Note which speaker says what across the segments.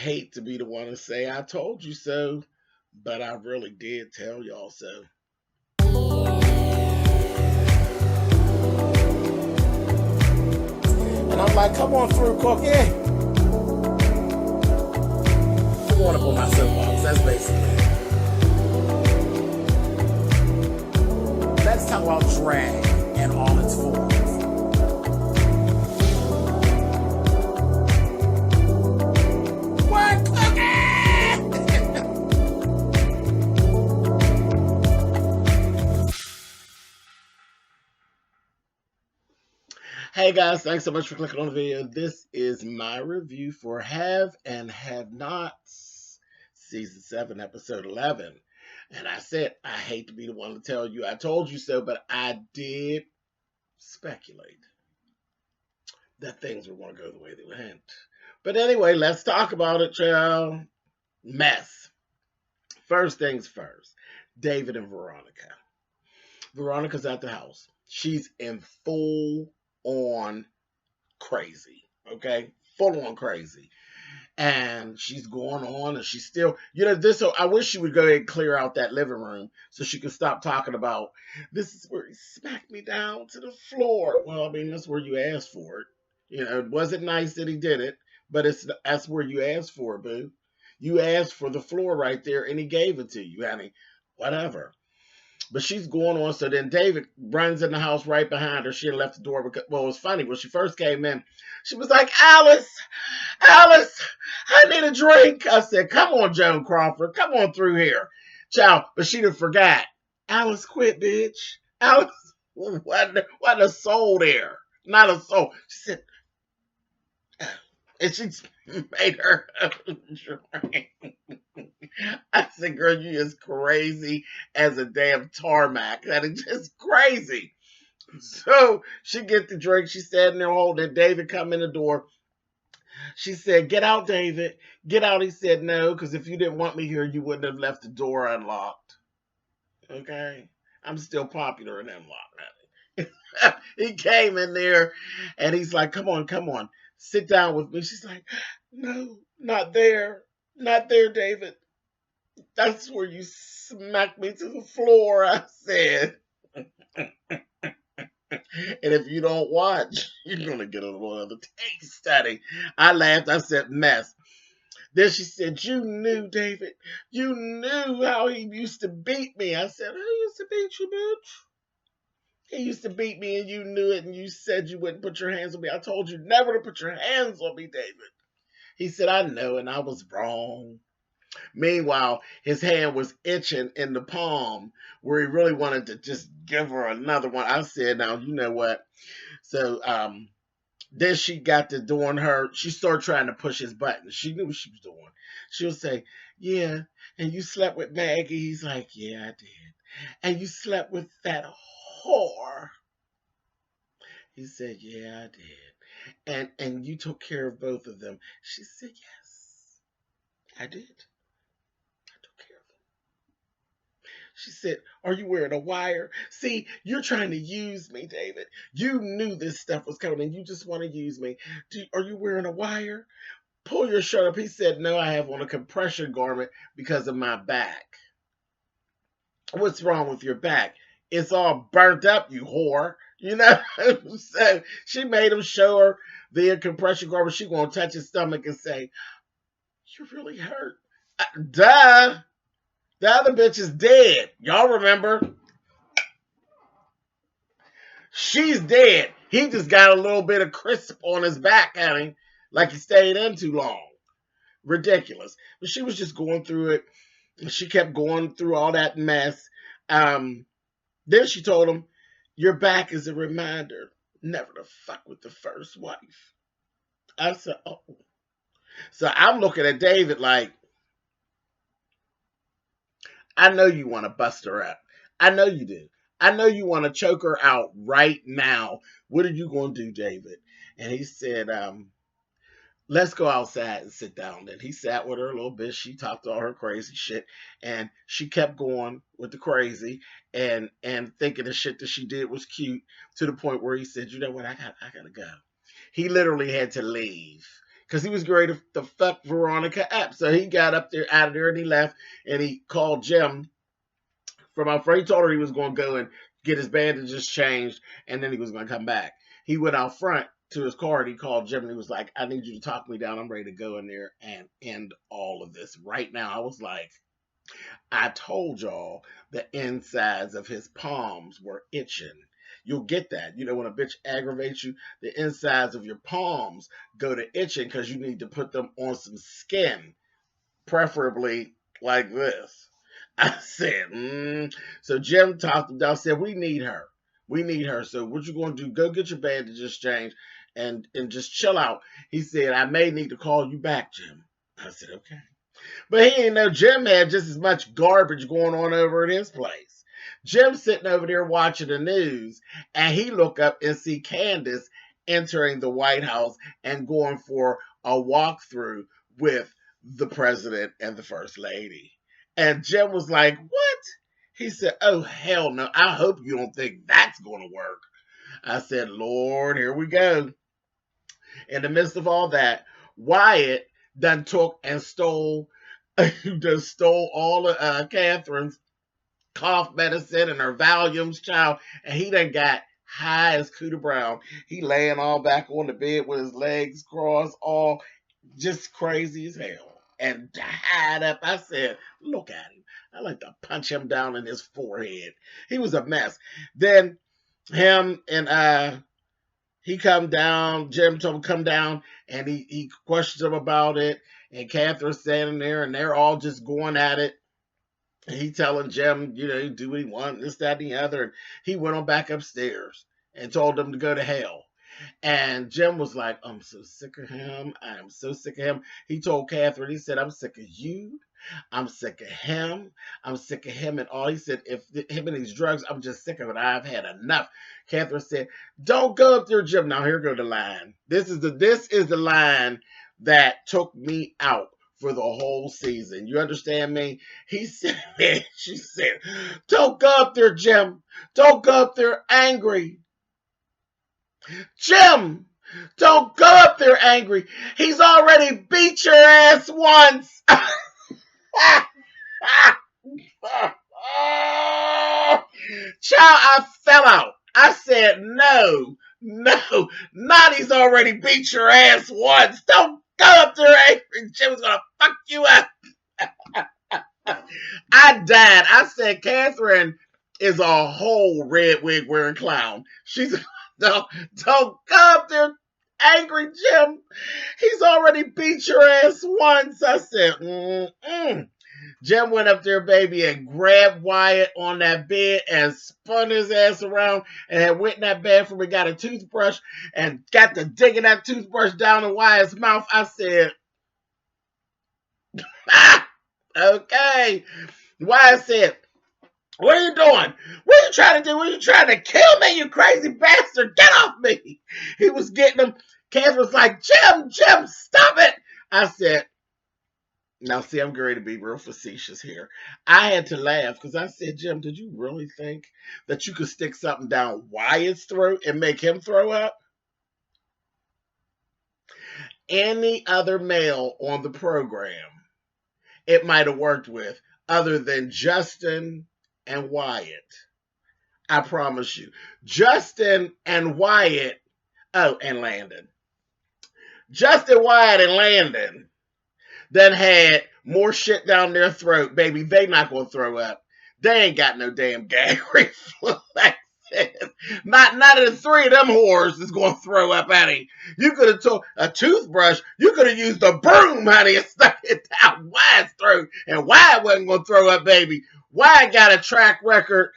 Speaker 1: hate to be the one to say I told you so, but I really did tell y'all so. And I'm like, come on through, Cookie. I'm going up on my soapbox. That's basically it. Let's talk about drag and all its forms. What, Hey guys, thanks so much for clicking on the video. This is my review for Have and Have Nots, Season 7, Episode 11. And I said, I hate to be the one to tell you I told you so, but I did speculate that things were going to go the way they went. But anyway, let's talk about it, child. Mess. First things first, David and Veronica. Veronica's at the house. She's in full on crazy, okay? Full on crazy. And she's going on and she's still, this. So I wish she would go ahead and clear out that living room so she could stop talking about, this is where he smacked me down to the floor. Well, I mean, that's where you asked for it. It wasn't nice that he did it, but that's where you asked for it, boo. You asked for the floor right there and he gave it to you. I mean, whatever. But she's going on. So then David runs in the house right behind her. She had left the door. Because, well, it was funny. When she first came in, she was like, Alice, I need a drink. I said, come on, Joan Crawford. Come on through here. Child. But she done forgot. Alice quit, bitch. Alice wasn't a soul there. Not a soul. She said, and she made her drink. I said, girl, you is crazy as a damn tarmac. That is just crazy. So she gets the drink. She's standing there holding it. David come in the door. She said, get out, David. Get out. He said, no, because if you didn't want me here, you wouldn't have left the door unlocked. Okay? I'm still popular in unlocked. He came in there and he's like, come on. Sit down with me. She's like, no, not there. Not there, David. That's where you smacked me to the floor, I said. And if you don't watch, you're going to get a little other case study. I laughed. I said, mess. Then she said, you knew, David. You knew how he used to beat me. I said, who used to beat you, bitch? He used to beat me and you knew it and you said you wouldn't put your hands on me. I told you never to put your hands on me, David. He said, I know, and I was wrong. Meanwhile, his hand was itching in the palm where he really wanted to just give her another one. I said, now, you know what? So then she got to doing her, she started trying to push his buttons. She knew what she was doing. She'll say, yeah, and you slept with Maggie? He's like, yeah, I did. And you slept with that whore? He said, yeah, I did. And you took care of both of them? She said, yes, I did. She said, are you wearing a wire? See, you're trying to use me, David. You knew this stuff was coming and you just want to use me. Are you wearing a wire? Pull your shirt up. He said, no, I have on a compression garment because of my back. What's wrong with your back? It's all burnt up, you whore. So she made him show her the compression garment. She gonna touch his stomach and say, you're really hurt. Duh. The other bitch is dead. Y'all remember? She's dead. He just got a little bit of crisp on his back, honey, like he stayed in too long. Ridiculous. But she was just going through it. She kept going through all that mess. Then she told him, your back is a reminder never to fuck with the first wife. I said, oh. So I'm looking at David like, I know you want to bust her up. I know you do. I know you want to choke her out right now. What are you going to do, David? And he said, let's go outside and sit down. Then he sat with her a little bit. She talked all her crazy shit. And she kept going with the crazy and thinking the shit that she did was cute to the point where he said, you know what, I gotta go. He literally had to leave. because he was ready to fuck Veronica up. So he got up there, out of there, and he left, and he called Jim from out front. He told her he was going to go and get his bandages changed, and then he was going to come back. He went out front to his car, and he called Jim, and he was like, I need you to talk me down. I'm ready to go in there and end all of this right now. I was like, I told y'all the insides of his palms were itching. You'll get that. You know, when a bitch aggravates you, the insides of your palms go to itching because you need to put them on some skin, preferably like this. I said, So Jim talked him down, said, we need her. We need her. So what you going to do? Go get your bandages changed and just chill out. He said, I may need to call you back, Jim. I said, okay. But he didn't know Jim had just as much garbage going on over at his place. Jim's sitting over there watching the news, and he look up and see Candace entering the White House and going for a walkthrough with the president and the first lady. And Jim was like, what? He said, oh, hell no. I hope you don't think that's going to work. I said, Lord, here we go. In the midst of all that, Wyatt done took and stole all of Catherine's cough medicine and her Valiums, child, and he done got high as Cooter Brown. He laying all back on the bed with his legs crossed, all just crazy as hell, and tied up. I said, look at him. I like to punch him down in his forehead. He was a mess. Then him and he come down, Jim told him come down, and he questioned him about it, and Catherine's standing there, and they're all just going at it. And he telling Jim, you know, do what he wants, this, that, and the other. And he went on back upstairs and told them to go to hell. And Jim was like, I'm so sick of him. I am so sick of him. He told Catherine, he said, I'm sick of you. I'm sick of him. I'm sick of him and all. He said, him and these drugs, I'm just sick of it. I've had enough. Catherine said, don't go up there, Jim. Now here go the line. This is the line that took me out for the whole season. You understand me? He said, she said, don't go up there, Jim. Don't go up there angry. Jim, don't go up there angry. He's already beat your ass once. Child, I fell out. I said, no, not he's already beat your ass once. Don't go up there angry. Jim's gonna fuck you up. I died. I said, Catherine is a whole red wig wearing clown. She's don't go up there angry, Jim. He's already beat your ass once. I said, Jim went up there, baby, and grabbed Wyatt on that bed and spun his ass around and had went in that bathroom and got a toothbrush and got to digging that toothbrush down in Wyatt's mouth. I said, okay. Wyatt said, what are you doing? What are you trying to do? What are you trying to kill me, you crazy bastard? Get off me. He was getting him. Catherine was like, Jim, stop it. I said, now see, I'm going to be real facetious here. I had to laugh because I said, Jim, did you really think that you could stick something down Wyatt's throat and make him throw up? Any other male on the program, it might have worked with, other than Justin and Wyatt. I promise you. Justin and Wyatt, and Landon. Justin, Wyatt, and Landon that had more shit down their throat, baby, they not going to throw up. They ain't got no damn gag reflex. Not of the three of them whores is going to throw up, honey. You could have took a toothbrush. You could have used a broom, honey, and stuck it down Wyatt's throat. And Wyatt wasn't going to throw up, baby. Wyatt got a track record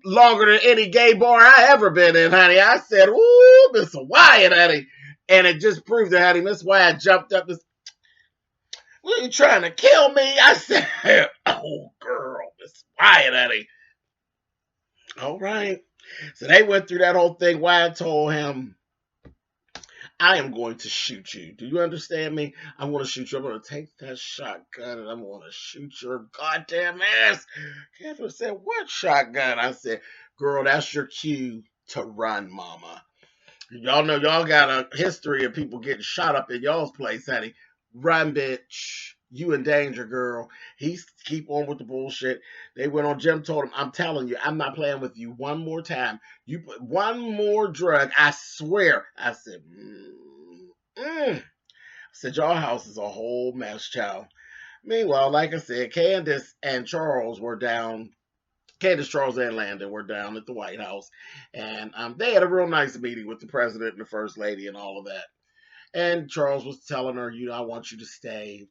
Speaker 1: longer than any gay bar I ever been in, honey. I said, ooh, Miss Wyatt, honey. And it just proved it, honey. Miss Wyatt jumped up and, what are you trying to kill me? I said, oh, girl, Miss Wyatt, honey. All right. So they went through that whole thing. Wyatt told him, I am going to shoot you. Do you understand me? I'm going to shoot you. I'm going to take that shotgun and I'm going to shoot your goddamn ass. Catherine said, what shotgun? I said, girl, that's your cue to run, mama. Y'all know y'all got a history of people getting shot up in y'all's place, honey. Run, bitch. You in danger, girl. He's keep on with the bullshit. They went on. Jim told him, I'm telling you, I'm not playing with you one more time. You put one more drug, I swear. I said, I said, your house is a whole mess, child. Meanwhile, like I said, Candace and Charles were down. Candace, Charles, and Landon were down at the White House, and they had a real nice meeting with the president and the first lady and all of that. And Charles was telling her, I want you to stay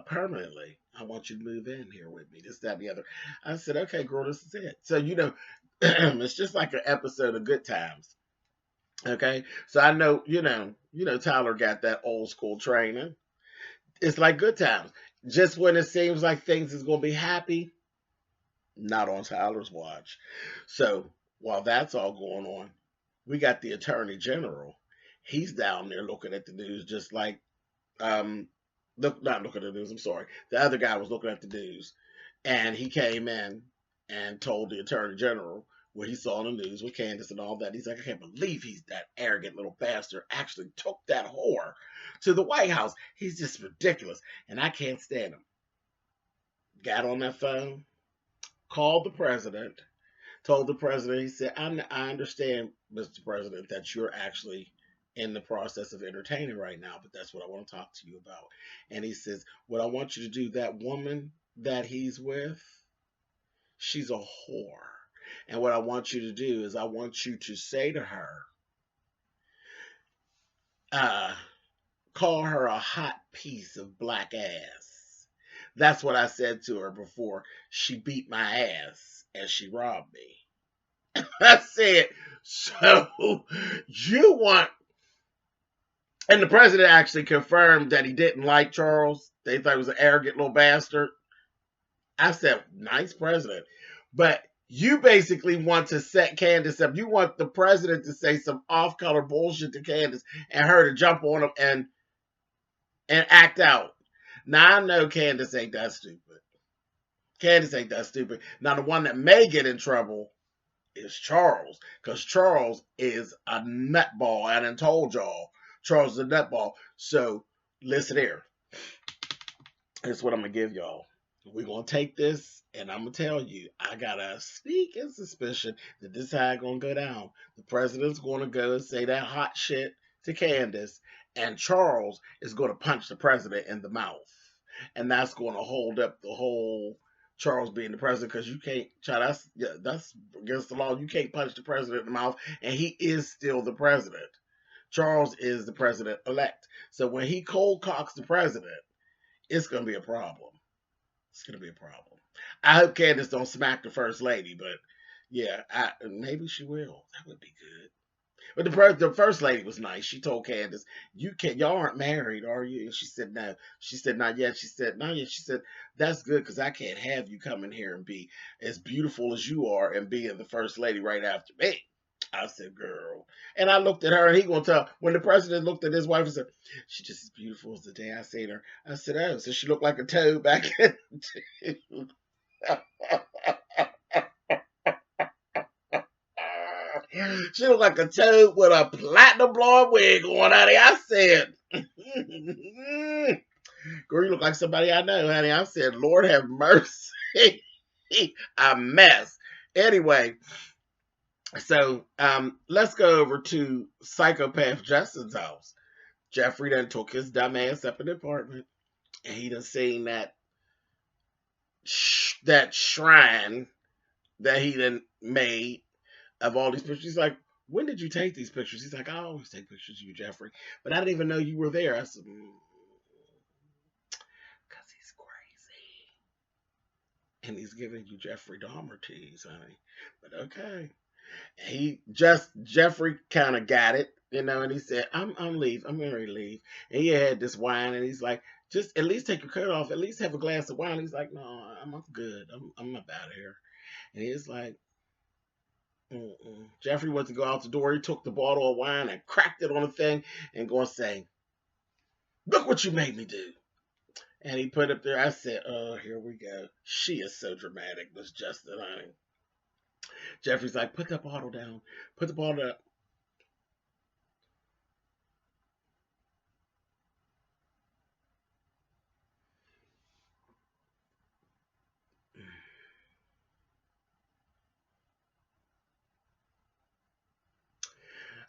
Speaker 1: permanently. I want you to move in here with me. This, that, and the other. I said, okay, girl, this is it. So it's just like an episode of Good Times. Okay, so I know, Tyler got that old school training. It's like Good Times. Just when it seems like things is gonna be happy, not on Tyler's watch. So while that's all going on, we got the Attorney General. He's down there looking at the news just like not looking at the news, I'm sorry. The other guy was looking at the news. And he came in and told the Attorney General what he saw in the news with Candace and all that. He's like, I can't believe he's that arrogant little bastard actually took that whore to the White House. He's just ridiculous. And I can't stand him. Got on that phone, called the president, told the president, he said, I understand, Mr. President, that you're actually in the process of entertaining right now, but that's what I want to talk to you about. And he says, what I want you to do, that woman that he's with, she's a whore. And what I want you to do is I want you to say to her, uh, call her a hot piece of black ass. That's what I said to her before she beat my ass and she robbed me. I said, so you want, and the president actually confirmed that he didn't like Charles. They thought he was an arrogant little bastard. I said, nice president. But you basically want to set Candace up. You want the president to say some off-color bullshit to Candace and her to jump on him and act out. Now, I know Candace ain't that stupid. Candace ain't that stupid. Now, the one that may get in trouble is Charles, because Charles is a nutball. I done told y'all, Charles is a nutball. So, listen here. Here's what I'm going to give y'all. We're going to take this, and I'm going to tell you, I got a sneaking suspicion that this is how it's going to go down. The president's going to go and say that hot shit to Candace, and Charles is going to punch the president in the mouth. And that's going to hold up the whole Charles being the president, because you can't, that's against the law. You can't punch the president in the mouth, and he is still the president. Charles is the president-elect. So when he cold cocks the president, it's going to be a problem. It's going to be a problem. I hope Candace don't smack the first lady, but yeah, maybe she will. That would be good. But the first lady was nice. She told Candace, y'all aren't married, are you?" And she said, "No." She said, "Not yet." She said, "Not yet." She said, "That's good, because I can't have you come in here and be as beautiful as you are and being the first lady right after me." I said, "Girl." And I looked at her, and he gonna tell, when the president looked at his wife and said, "She's just as beautiful as the day I seen her." I said, "Oh, so she looked like a toad back then." She looked like a toad with a platinum blonde wig on, honey. I said, "Girl, you look like somebody I know, honey." I said, "Lord have mercy." A mess. Anyway, so let's go over to Psychopath Justin's house. Jeffrey done took his dumb ass up in the apartment, and he done seen that shrine that he done made of all these pictures. He's like, "When did you take these pictures?" He's like, "I always take pictures of you, Jeffrey, but I didn't even know you were there." I said, "Because he's crazy. And he's giving you Jeffrey Dahmer tease, honey." But okay. Jeffrey kind of got it, and he said, I'm leave. I'm going to leave. And he had this wine, and he's like, "Just at least take your coat off. At least have a glass of wine." He's like, "No, I'm good. I'm up out of here." And he's like, mm-mm. Jeffrey went to go out the door. He took the bottle of wine and cracked it on the thing and going to say, "Look what you made me do." And he put it there. I said, "Oh, here we go. She is so dramatic, Miss Justin, honey." Jeffrey's like, "Put that bottle down. Put the bottle down."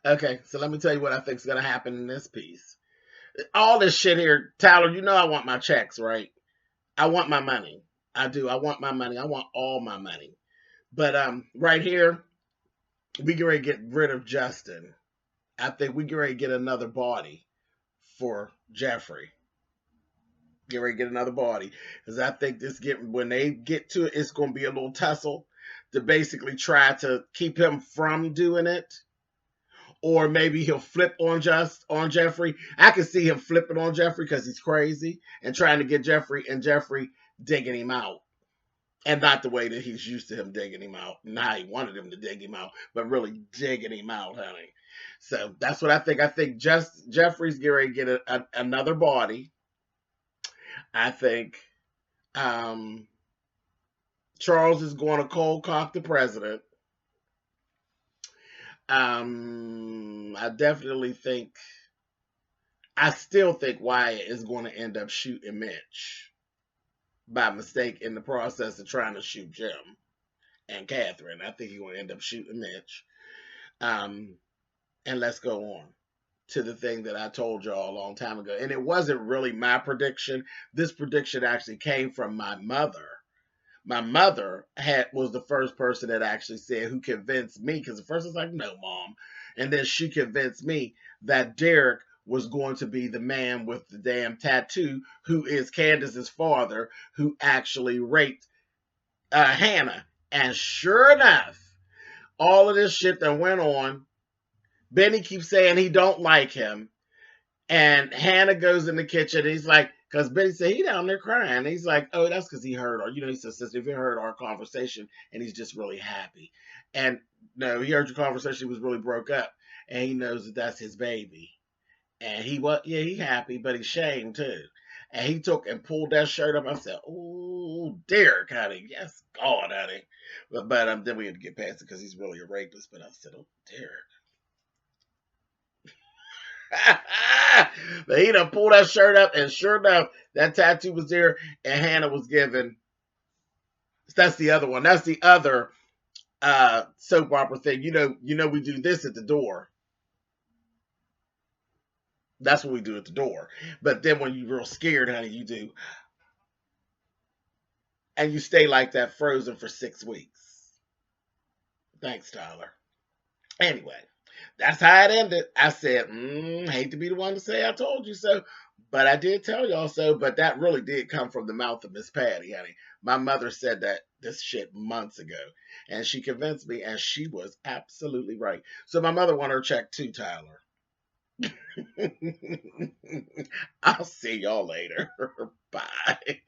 Speaker 1: Okay, so let me tell you what I think is going to happen in this piece. All this shit here, Tyler, you know I want my checks, right? I want my money. I do. I want my money. I want all my money. But right here, we get ready to get rid of Justin. I think we get ready to get another body for Jeffrey. Get ready to get another body. Because I think when they get to it, it's gonna be a little tussle to basically try to keep him from doing it. Or maybe he'll flip on Jeffrey. I can see him flipping on Jeffrey because he's crazy and trying to get Jeffrey, and Jeffrey digging him out. And not the way that he's used to him digging him out. Not how he wanted him to dig him out, but really digging him out, honey. So that's what I think. I think Jeffrey's getting ready to get another body. I think um, Charles is going to cold cock the president. I definitely think, I still think Wyatt is going to end up shooting Mitch by mistake in the process of trying to shoot Jim and Catherine. I think he's going to end up shooting Mitch. And let's go on to the thing that I told y'all a long time ago. And it wasn't really my prediction. This prediction actually came from my mother. My mother was the first person that actually said, who convinced me, because at first I was like, no, Mom. And then she convinced me that Derek was going to be the man with the damn tattoo, who is Candace's father, who actually raped Hannah. And sure enough, all of this shit that went on, Benny keeps saying he don't like him. And Hannah goes in the kitchen. And he's like, because Benny said he down there crying. And he's like, oh, that's because he heard, or he said, sister, if he heard our conversation, and he's just really happy. And no, he heard your conversation. He was really broke up, and he knows that that's his baby. And he happy, but he's shamed too. And he took and pulled that shirt up. I said, oh, Derek, honey, yes, God, honey. But then we had to get past it because he's really a rapist. But I said, oh, Derek. But he done pulled that shirt up, and sure enough, that tattoo was there, and Hannah was given. That's the other one. That's the other soap opera thing. We do this at the door. That's what we do at the door. But then when you're real scared, honey, you do. And you stay like that frozen for 6 weeks. Thanks, Tyler. Anyway, that's how it ended. I said, hate to be the one to say I told you so, but I did tell y'all so. But that really did come from the mouth of Miss Patty, honey. My mother said that this shit months ago, and she convinced me, and she was absolutely right. So my mother won her check too, Tyler. I'll see y'all later. Bye.